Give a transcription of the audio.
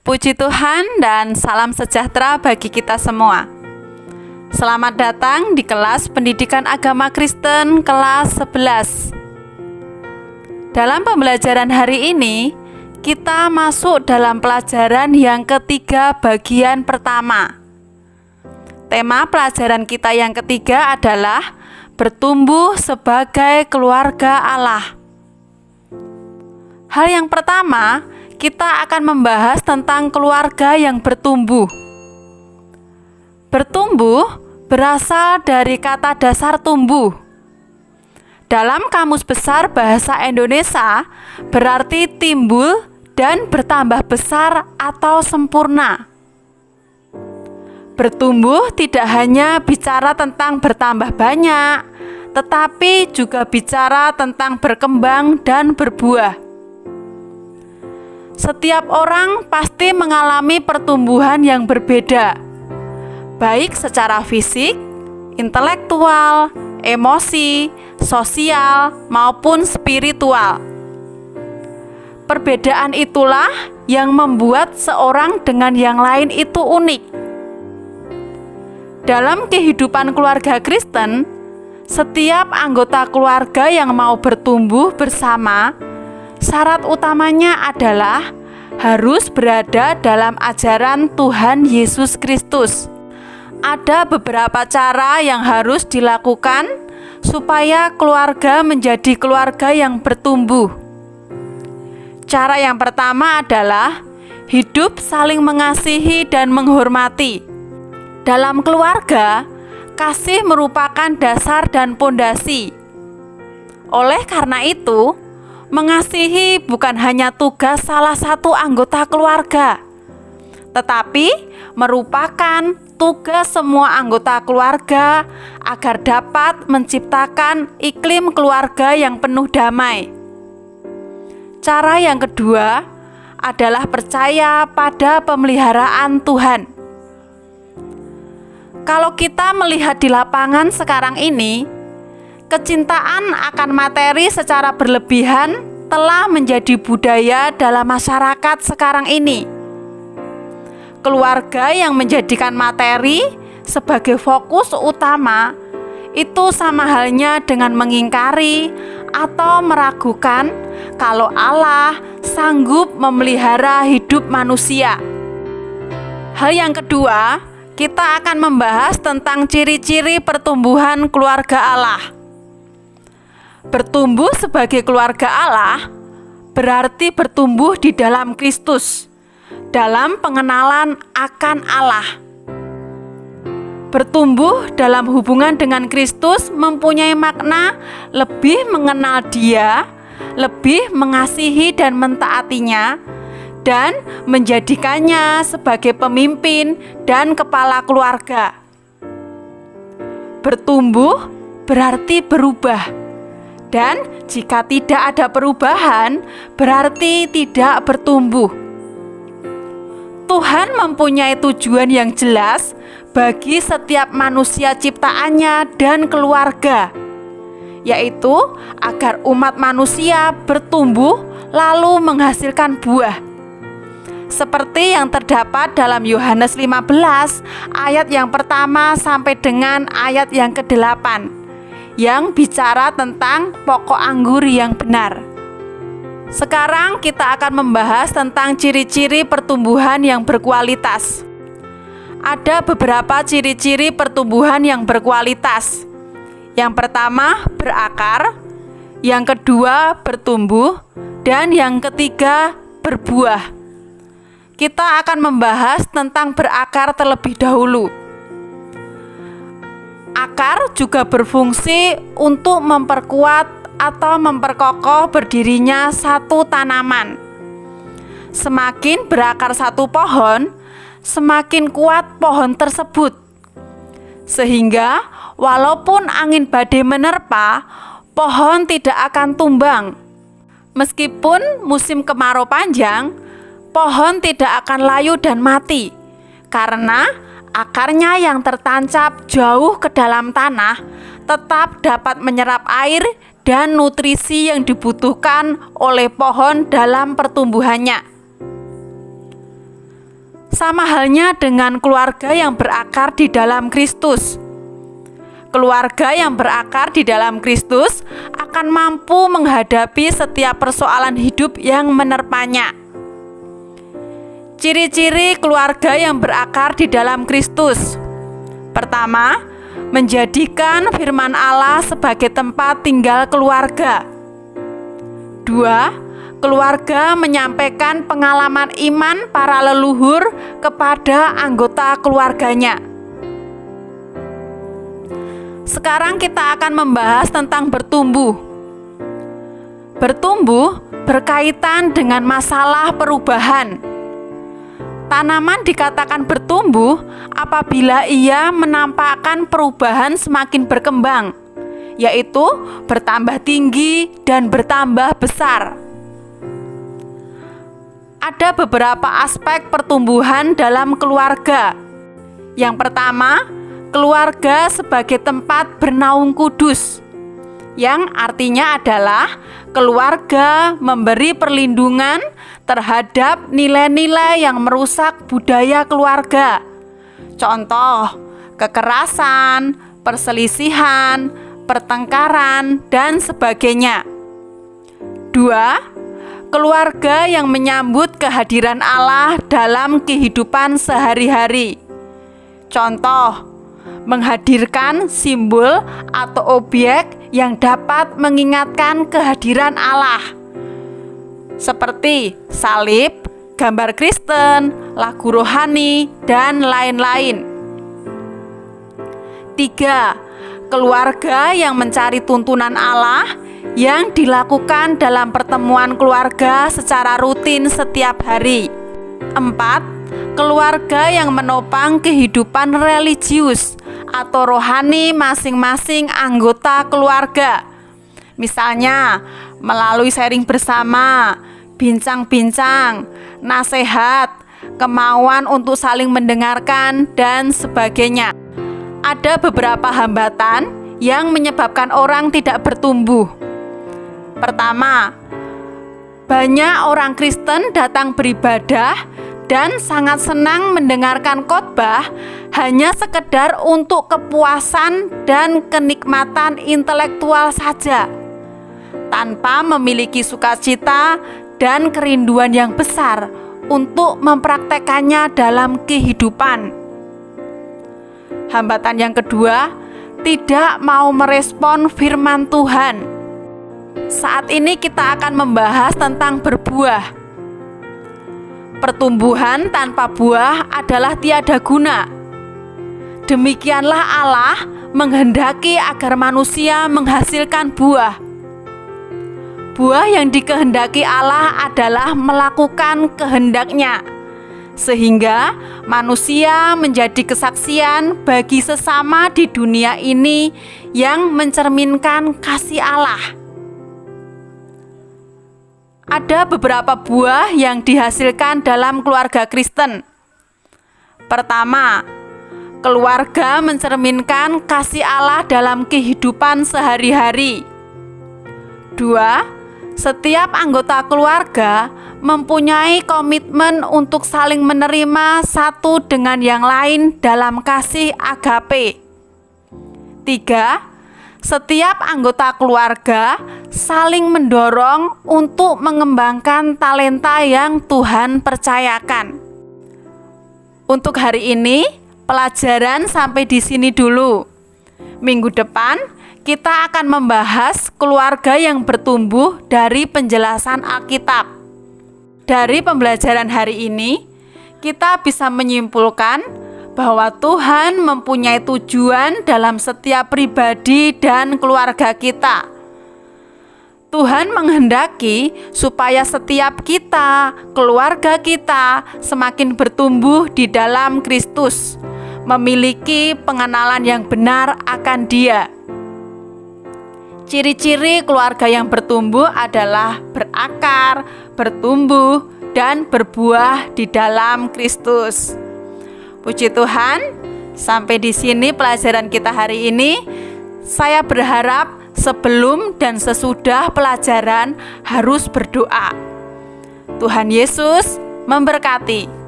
Puji Tuhan dan salam sejahtera bagi kita semua. Selamat datang di kelas Pendidikan Agama Kristen kelas 11. Dalam pembelajaran hari ini, kita masuk dalam pelajaran yang ketiga bagian pertama. Tema pelajaran kita yang ketiga adalah bertumbuh sebagai keluarga Allah. Hal yang pertama, kita akan membahas tentang keluarga yang bertumbuh. Bertumbuh berasal dari kata dasar tumbuh. Dalam Kamus Besar Bahasa Indonesia, berarti timbul dan bertambah besar atau sempurna. Bertumbuh tidak hanya bicara tentang bertambah banyak, tetapi juga bicara tentang berkembang dan berbuah. Setiap orang pasti mengalami pertumbuhan yang berbeda, baik secara fisik, intelektual, emosi, sosial, maupun spiritual. Perbedaan itulah yang membuat seorang dengan yang lain itu unik. Dalam kehidupan keluarga Kristen, setiap anggota keluarga yang mau bertumbuh bersama, syarat utamanya adalah harus berada dalam ajaran Tuhan Yesus Kristus. Ada beberapa cara yang harus dilakukan supaya keluarga menjadi keluarga yang bertumbuh. Cara yang pertama adalah hidup saling mengasihi dan menghormati. Dalam keluarga, kasih merupakan dasar dan pondasi. Oleh karena itu, mengasihi bukan hanya tugas salah satu anggota keluarga, tetapi merupakan tugas semua anggota keluarga agar dapat menciptakan iklim keluarga yang penuh damai. Cara yang kedua adalah percaya pada pemeliharaan Tuhan. Kalau kita melihat di lapangan sekarang ini, kecintaan akan materi secara berlebihan telah menjadi budaya dalam masyarakat sekarang ini. Keluarga yang menjadikan materi sebagai fokus utama itu sama halnya dengan mengingkari atau meragukan kalau Allah sanggup memelihara hidup manusia. Hal yang kedua, kita akan membahas tentang ciri-ciri pertumbuhan keluarga Allah. Bertumbuh sebagai keluarga Allah berarti bertumbuh di dalam Kristus, dalam pengenalan akan Allah. Bertumbuh dalam hubungan dengan Kristus mempunyai makna lebih mengenal Dia, lebih mengasihi dan mentaatinya, dan menjadikannya sebagai pemimpin dan kepala keluarga. Bertumbuh berarti berubah. Dan jika tidak ada perubahan, berarti tidak bertumbuh. Tuhan mempunyai tujuan yang jelas bagi setiap manusia ciptaannya dan keluarga, yaitu agar umat manusia bertumbuh lalu menghasilkan buah. Seperti yang terdapat dalam Yohanes 15 ayat yang pertama sampai dengan ayat yang ke-8. Yang bicara tentang pokok anggur yang benar. Sekarang kita akan membahas tentang ciri-ciri pertumbuhan yang berkualitas. Ada beberapa ciri-ciri pertumbuhan yang berkualitas. Yang pertama, berakar. Yang kedua, bertumbuh. Dan yang ketiga, berbuah. Kita akan membahas tentang berakar terlebih dahulu. Akar juga berfungsi untuk memperkuat atau memperkokoh berdirinya satu tanaman. Semakin berakar satu pohon, semakin kuat pohon tersebut. Sehingga walaupun angin badai menerpa, pohon tidak akan tumbang. Meskipun musim kemarau panjang, pohon tidak akan layu dan mati, karena akarnya yang tertancap jauh ke dalam tanah tetap dapat menyerap air dan nutrisi yang dibutuhkan oleh pohon dalam pertumbuhannya. Sama halnya dengan keluarga yang berakar di dalam Kristus. Keluarga yang berakar di dalam Kristus akan mampu menghadapi setiap persoalan hidup yang menerpanya. Ciri-ciri keluarga yang berakar di dalam Kristus. Pertama, menjadikan firman Allah sebagai tempat tinggal keluarga. 2. Keluarga menyampaikan pengalaman iman para leluhur kepada anggota keluarganya. Sekarang kita akan membahas tentang bertumbuh. Bertumbuh berkaitan dengan masalah perubahan. Tanaman dikatakan bertumbuh apabila ia menampakkan perubahan semakin berkembang, yaitu bertambah tinggi dan bertambah besar. Ada beberapa aspek pertumbuhan dalam keluarga. Yang pertama, keluarga sebagai tempat bernaung kudus, yang artinya adalah keluarga memberi perlindungan terhadap nilai-nilai yang merusak budaya keluarga. Contoh, kekerasan, perselisihan, pertengkaran, dan sebagainya. 2. Keluarga yang menyambut kehadiran Allah dalam kehidupan sehari-hari. Contoh, menghadirkan simbol atau objek yang dapat mengingatkan kehadiran Allah, seperti salib, gambar Kristen, lagu rohani, dan lain-lain. 3. Keluarga yang mencari tuntunan Allah yang dilakukan dalam pertemuan keluarga secara rutin setiap hari. 4. Keluarga yang menopang kehidupan religius atau rohani masing-masing anggota keluarga. Misalnya, melalui sharing bersama, bincang-bincang, nasihat, kemauan untuk saling mendengarkan, dan sebagainya. Ada beberapa hambatan yang menyebabkan orang tidak bertumbuh. Pertama, banyak orang Kristen datang beribadah dan sangat senang mendengarkan khotbah hanya sekedar untuk kepuasan dan kenikmatan intelektual saja, tanpa memiliki sukacita dan kerinduan yang besar untuk mempraktekannya dalam kehidupan. Hambatan yang kedua, tidak mau merespon firman Tuhan. Saat ini kita akan membahas tentang berbuah. Pertumbuhan tanpa buah adalah tiada guna. Demikianlah Allah menghendaki agar manusia menghasilkan buah. Buah yang dikehendaki Allah adalah melakukan kehendak-Nya, sehingga manusia menjadi kesaksian bagi sesama di dunia ini yang mencerminkan kasih Allah. Ada beberapa buah yang dihasilkan dalam keluarga Kristen. Pertama, keluarga mencerminkan kasih Allah dalam kehidupan sehari-hari. 2. Setiap anggota keluarga mempunyai komitmen untuk saling menerima satu dengan yang lain dalam kasih agape. 3. Setiap anggota keluarga saling mendorong untuk mengembangkan talenta yang Tuhan percayakan. Untuk hari ini, pelajaran sampai di sini dulu. Minggu depan, kita akan membahas keluarga yang bertumbuh dari penjelasan Alkitab. Dari pembelajaran hari ini, kita bisa menyimpulkan bahwa Tuhan mempunyai tujuan dalam setiap pribadi dan keluarga kita. Tuhan menghendaki supaya setiap kita, keluarga kita, semakin bertumbuh di dalam Kristus, memiliki pengenalan yang benar akan Dia. Ciri-ciri keluarga yang bertumbuh adalah berakar, bertumbuh, dan berbuah di dalam Kristus. Puji Tuhan, sampai di sini pelajaran kita hari ini. Saya berharap sebelum dan sesudah pelajaran harus berdoa. Tuhan Yesus memberkati.